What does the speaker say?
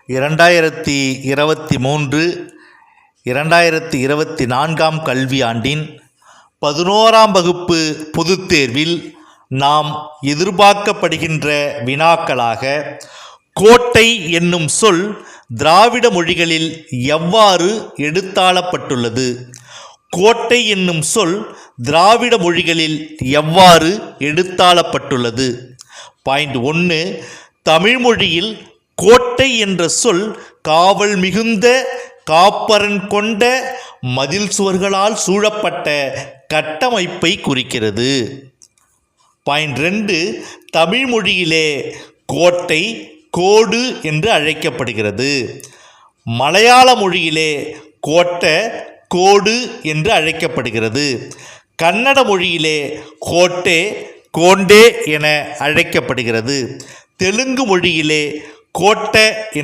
2023 2024 கல்வியாண்டின் 11ஆம் வகுப்பு பொதுத் தேர்வில் நாம் எதிர்பார்க்கப்படுகின்ற வினாக்களாக கோட்டை என்னும் சொல் திராவிட மொழிகளில் எவ்வாறு எடுத்தாளப்பட்டுள்ளது? கோட்டை என்னும் சொல் திராவிட மொழிகளில் எவ்வாறு எடுத்தாளப்பட்டுள்ளது? பாயிண்ட் 1. தமிழ் மொழியில் கோட்டை என்ற சொல் காவல் மிகுந்த காப்பரன் கொண்ட மதில் சுவர்களால் சூழப்பட்ட கட்டமைப்பை குறிக்கிறது. பாயிண்ட் 2. தமிழ் மொழியிலே கோட்டை கோடு என்று அழைக்கப்படுகிறது. மலையாள மொழியிலே கோட்டை கோடு என்று அழைக்கப்படுகிறது. கன்னட மொழியிலே கோட்டை கோண்டே என அழைக்கப்படுகிறது. தெலுங்கு மொழியிலே கோட்டை என்று